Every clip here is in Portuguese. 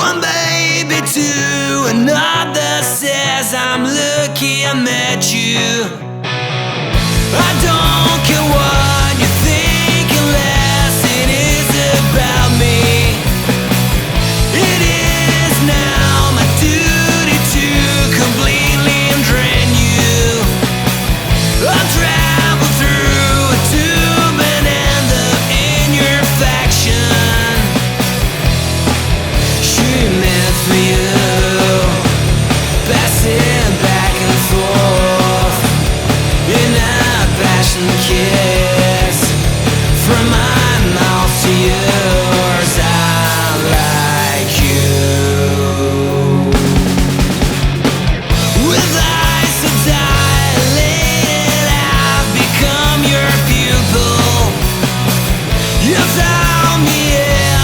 One baby to another says I'm lucky I met you. I don't care what you think unless it is about me. It is now my duty to completely drain you. I'll travel through a tube and end up in your faction. She meant for you, passing back and forth in a passion kiss from my mouth to yours. I like you. With eyes so dilated, I've become your pupil. You tell me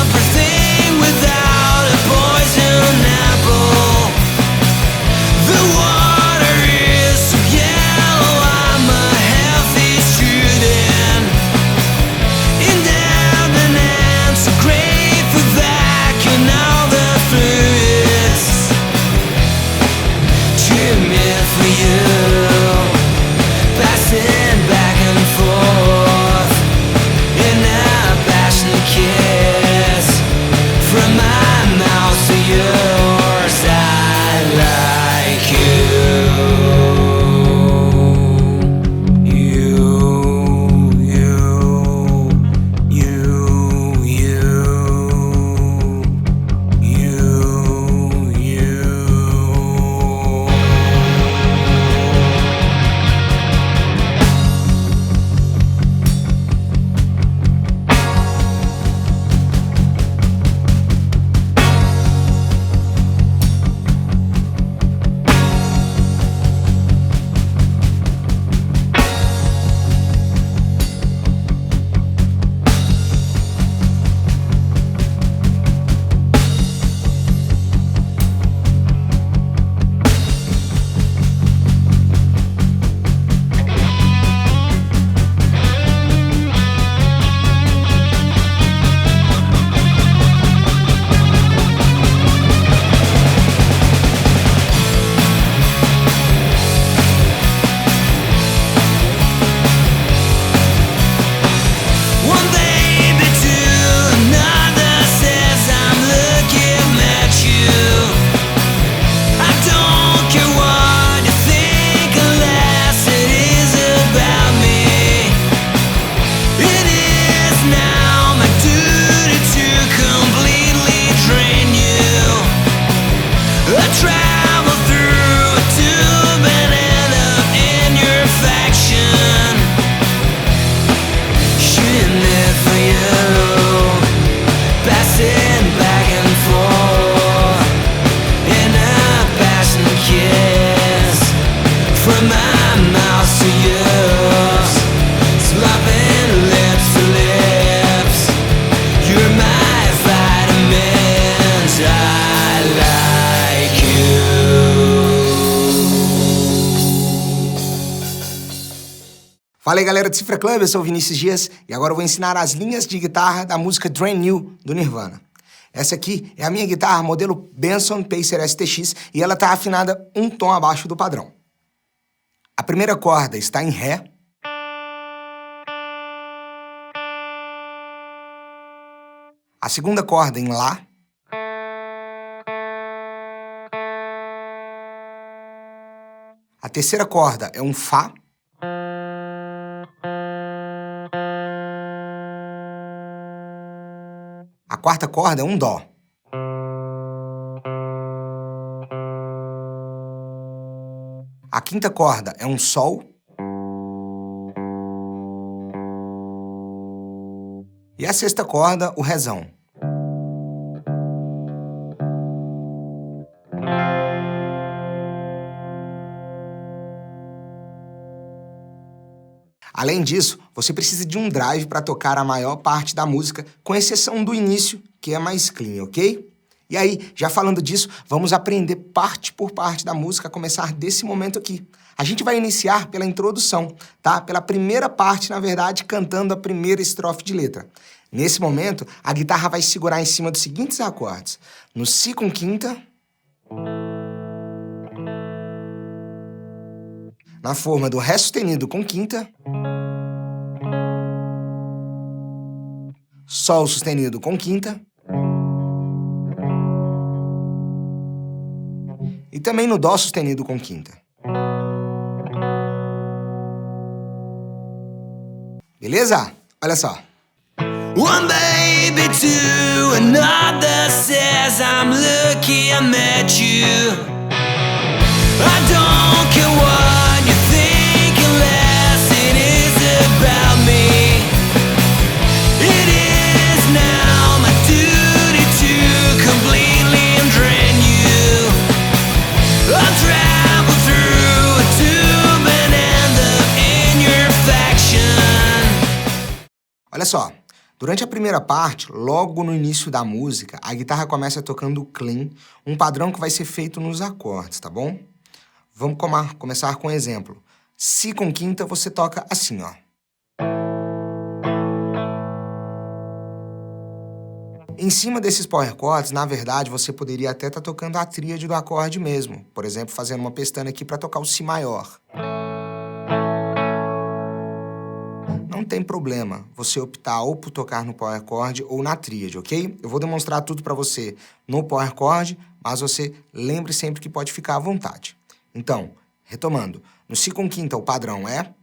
everything without a poison apple. The water is so yellow, I'm a healthy student. Independent and so grateful that you know the fluids. Too meant for you, passing back and forth in a passion kiss from my mouth to yours. I like you. One baby to another says I'm lucky I met you. I don't care what you think unless it is about me. It is now my duty to completely drain you. I travel through a tube and end up in your faction. Meant for you, passing back and forth in a passion kiss from my mouth to yours, swapping lips to lips. You're my vitamins. I like you. Fala aí, galera do Cifra Club, eu sou o Vinícius Dias e agora eu vou ensinar as linhas de guitarra da música Drain You, do Nirvana. Essa aqui é a minha guitarra modelo Benson Pacer STX e ela está afinada um tom abaixo do padrão. A primeira corda está em Ré. A segunda corda em Lá. A terceira corda é um Fá. A quarta corda é um Dó. A quinta corda é um Sol. E a sexta corda, o Rézão. Além disso, você precisa de um drive para tocar a maior parte da música, com exceção do início, que é mais clean, ok? E aí, já falando disso, vamos aprender parte por parte da música, a começar desse momento aqui. A gente vai iniciar pela introdução, tá? Pela primeira parte, na verdade, cantando a primeira estrofe de letra. Nesse momento, a guitarra vai segurar em cima dos seguintes acordes. No Si com quinta, na forma do Ré sustenido com quinta, Sol sustenido com quinta, e também no Dó sustenido com quinta. Beleza? Olha só. One baby to another says I'm lucky I met you. I don't care what you think unless it is about me. It is now my duty to completely drain you. I'll travel through a tube and end up in your faction. Olha só. Durante a primeira parte, logo no início da música, a guitarra começa tocando clean, um padrão que vai ser feito nos acordes, tá bom? Vamos começar com um exemplo. Si com quinta, você toca assim, ó. Em cima desses power chords, na verdade, você poderia até estar tocando a tríade do acorde mesmo. Por exemplo, fazendo uma pestana aqui para tocar o Si maior. Não tem problema você optar ou por tocar no power chord ou na tríade, ok? Eu vou demonstrar tudo para você no power chord, mas você lembre sempre que pode ficar à vontade. Então, retomando, no Si com quinta o padrão é...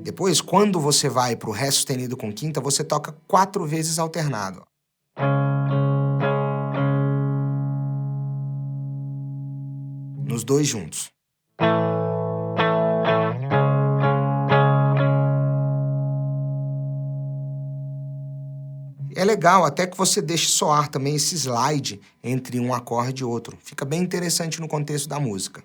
Depois, quando você vai para o Ré sustenido com quinta, você toca 4 vezes alternado. Nos dois juntos. É legal até que você deixe soar também esse slide entre um acorde e outro. Fica bem interessante no contexto da música.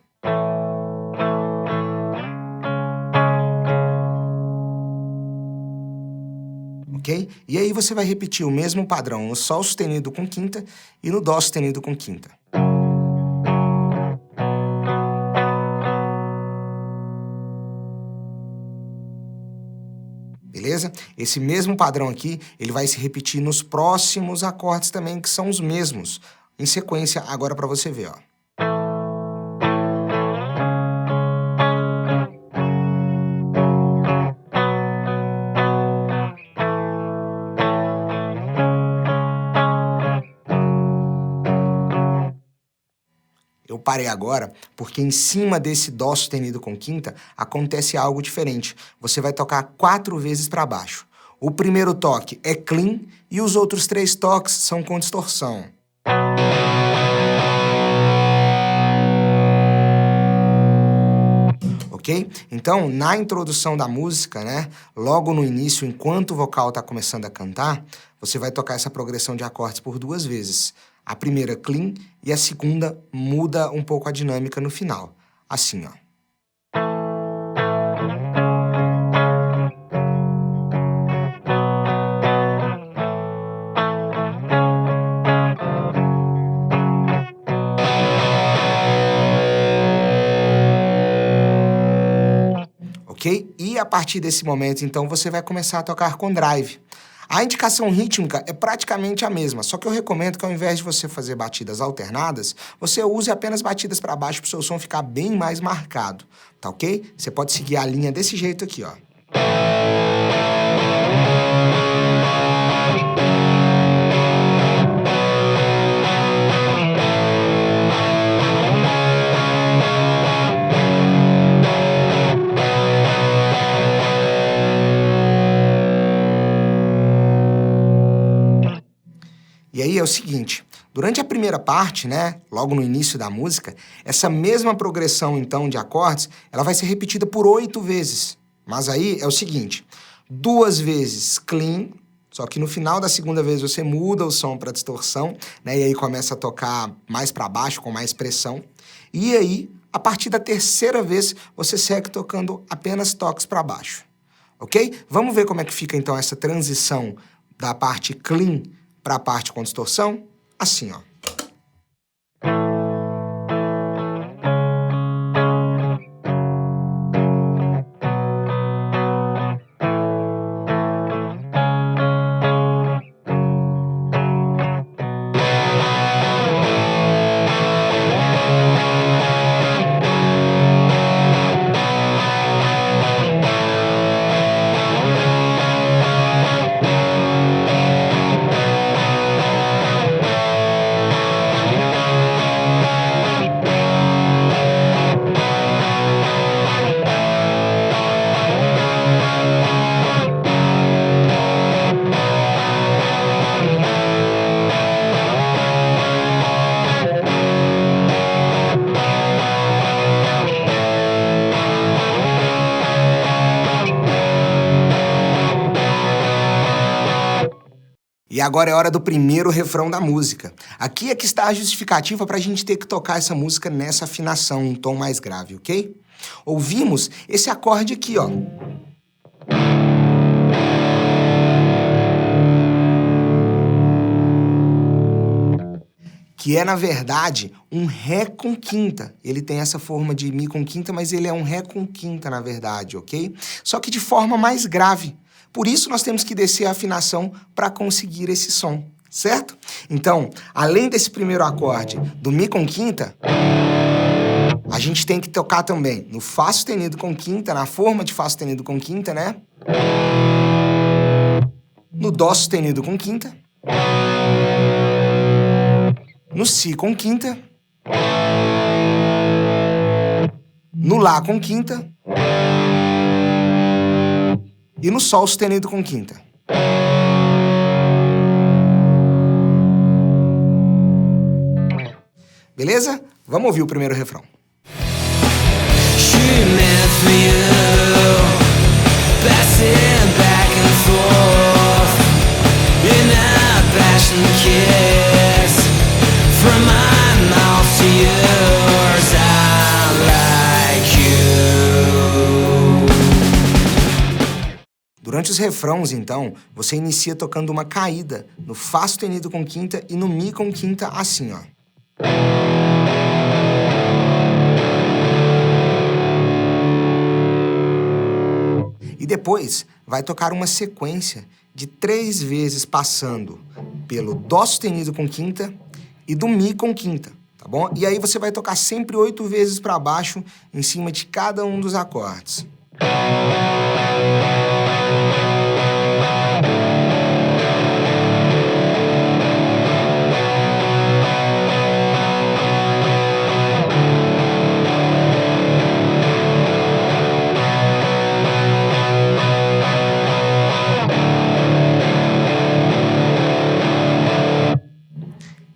Ok? E aí você vai repetir o mesmo padrão no Sol sustenido com quinta e no Dó sustenido com quinta. Beleza? Esse mesmo padrão aqui, ele vai se repetir nos próximos acordes também, que são os mesmos. Em sequência, agora para você ver, ó. Eu parei agora porque em cima desse Dó sustenido com quinta acontece algo diferente. Você vai tocar 4 vezes para baixo. O primeiro toque é clean e os outros 3 toques são com distorção. Ok? Então, na introdução da música, né, logo no início, enquanto o vocal está começando a cantar, você vai tocar essa progressão de acordes por 2 vezes. A primeira clean e a segunda muda um pouco a dinâmica no final. Assim, ó. Ok? E a partir desse momento, então, você vai começar a tocar com drive. A indicação rítmica é praticamente a mesma, só que eu recomendo que ao invés de você fazer batidas alternadas, você use apenas batidas para baixo para o seu som ficar bem mais marcado, tá ok? Você pode seguir a linha desse jeito aqui, ó. E aí é o seguinte, durante a primeira parte, né, logo no início da música, essa mesma progressão, então, de acordes, ela vai ser repetida por 8 vezes. Mas aí é o seguinte, 2 vezes clean, só que no final da segunda vez você muda o som para distorção, né, e aí começa a tocar mais para baixo, com mais pressão. E aí, a partir da terceira vez, você segue tocando apenas toques para baixo. Ok? Vamos ver como é que fica, então, essa transição da parte clean para a parte com distorção, assim, ó. E agora é hora do primeiro refrão da música. Aqui é que está a justificativa para a gente ter que tocar essa música nessa afinação, um tom mais grave, ok? Ouvimos esse acorde aqui, ó. Que é, na verdade, um Ré com quinta. Ele tem essa forma de Mi com quinta, mas ele é um Ré com quinta, na verdade, ok? Só que de forma mais grave. Por isso, nós temos que descer a afinação para conseguir esse som, certo? Então, além desse primeiro acorde do Mi com quinta, a gente tem que tocar também no Fá sustenido com quinta, na forma de Fá sustenido com quinta, né? No Dó sustenido com quinta. No Si com quinta. No Lá com quinta. E no Sol sustenido com quinta. Beleza? Vamos ouvir o primeiro refrão. Durante os refrãos, então, você inicia tocando uma caída no Fá sustenido com quinta e no Mi com quinta, assim, ó. E depois vai tocar uma sequência de 3 vezes passando pelo Dó sustenido com quinta e do Mi com quinta, tá bom? E aí você vai tocar sempre 8 vezes para baixo em cima de cada um dos acordes.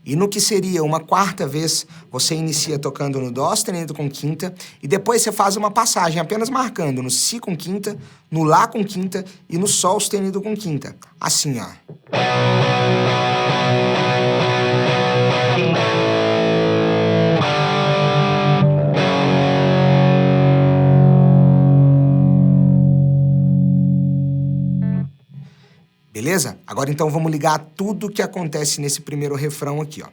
E no que seria uma quarta vez, você inicia tocando no Dó sustenido com quinta e depois você faz uma passagem apenas marcando no Si com quinta, no Lá com quinta e no Sol sustenido com quinta. Assim, ó. Beleza? Agora então vamos ligar tudo o que acontece nesse primeiro refrão aqui, ó.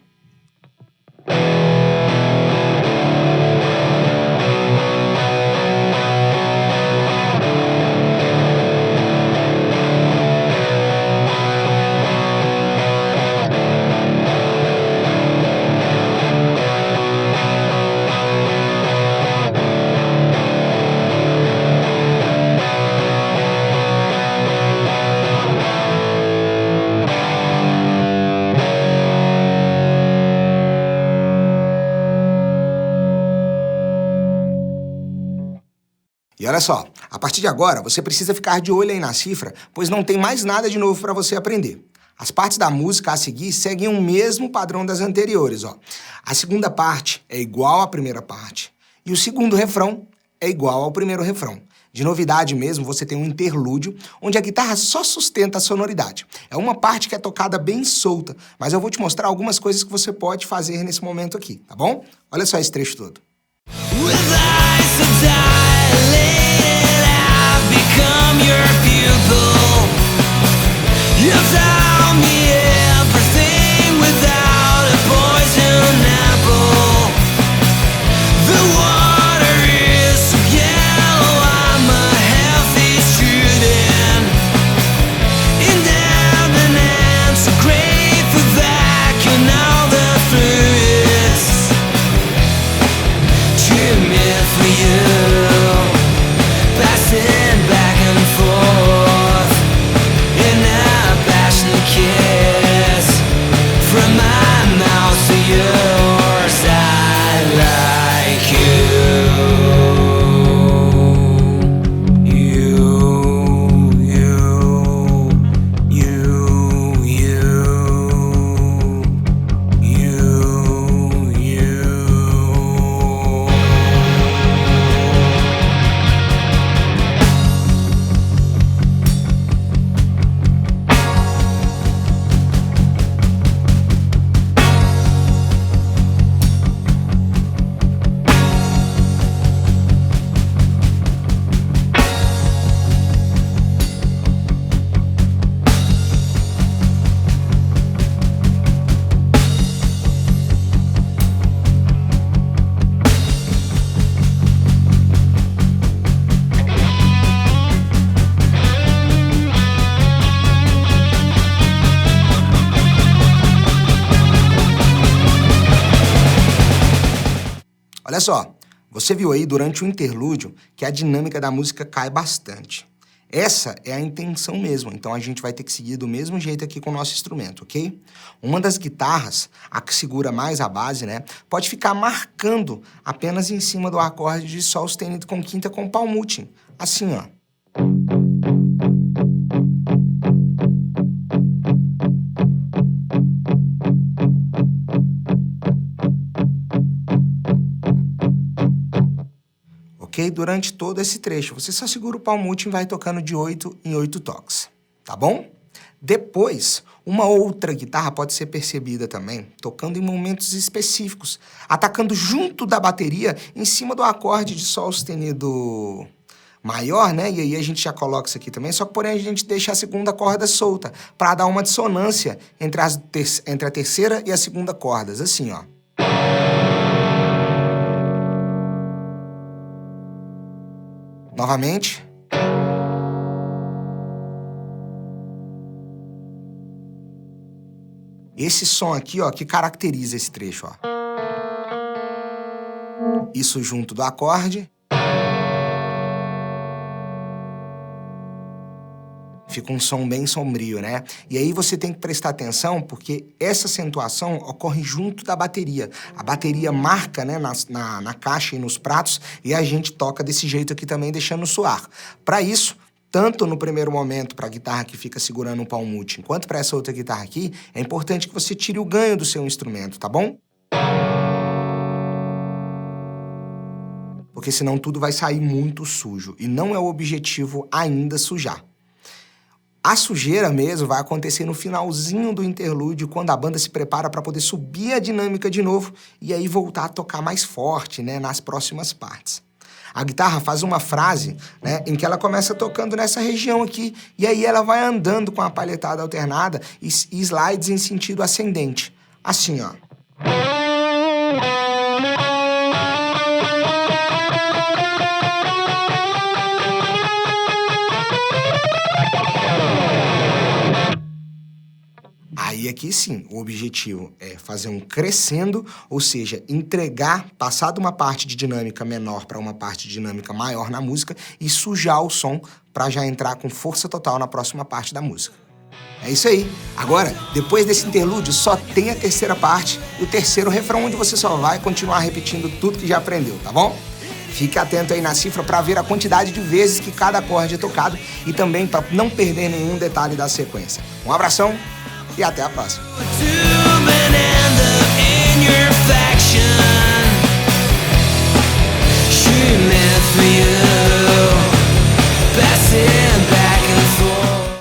E olha só, a partir de agora, você precisa ficar de olho aí na cifra, pois não tem mais nada de novo para você aprender. As partes da música a seguir seguem o mesmo padrão das anteriores, ó. A segunda parte é igual à primeira parte, e o segundo refrão é igual ao primeiro refrão. De novidade mesmo, você tem um interlúdio, onde a guitarra só sustenta a sonoridade. É uma parte que é tocada bem solta, mas eu vou te mostrar algumas coisas que você pode fazer nesse momento aqui, tá bom? Olha só esse trecho todo. For you Olha só, você viu aí durante o interlúdio que a dinâmica da música cai bastante. Essa é a intenção mesmo, então a gente vai ter que seguir do mesmo jeito aqui com o nosso instrumento, ok? Uma das guitarras, a que segura mais a base, né, pode ficar marcando apenas em cima do acorde de Sol sustenido com quinta com palm-muting, assim, ó. Ok? Durante todo esse trecho, você só segura o palm-muting e vai tocando de 8 em 8 toques, tá bom? Depois, uma outra guitarra pode ser percebida também, tocando em momentos específicos, atacando junto da bateria em cima do acorde de Sol sustenido maior, né? E aí a gente já coloca isso aqui também, só que porém a gente deixa a segunda corda solta, para dar uma dissonância entre a terceira e a segunda cordas, assim, ó. Novamente. Esse som aqui, ó, que caracteriza esse trecho, ó. Isso junto do acorde. Fica um som bem sombrio, né? E aí você tem que prestar atenção porque essa acentuação ocorre junto da bateria. A bateria marca, né, na caixa e nos pratos e a gente toca desse jeito aqui também, deixando soar. Para isso, tanto no primeiro momento para a guitarra que fica segurando o palm-muting, quanto para essa outra guitarra aqui, é importante que você tire o ganho do seu instrumento, tá bom? Porque senão tudo vai sair muito sujo e não é o objetivo ainda sujar. A sujeira mesmo vai acontecer no finalzinho do interlúdio, quando a banda se prepara para poder subir a dinâmica de novo e aí voltar a tocar mais forte, né, nas próximas partes. A guitarra faz uma frase, né, em que ela começa tocando nessa região aqui e aí ela vai andando com a palhetada alternada e slides em sentido ascendente. Assim, ó. Aí aqui sim, o objetivo é fazer um crescendo, ou seja, entregar, passar de uma parte de dinâmica menor para uma parte de dinâmica maior na música e sujar o som para já entrar com força total na próxima parte da música. É isso aí. Agora, depois desse interlúdio, só tem a terceira parte e o terceiro refrão, onde você só vai continuar repetindo tudo que já aprendeu, tá bom? Fique atento aí na cifra para ver a quantidade de vezes que cada acorde é tocado e também para não perder nenhum detalhe da sequência. Um abração e até a próxima.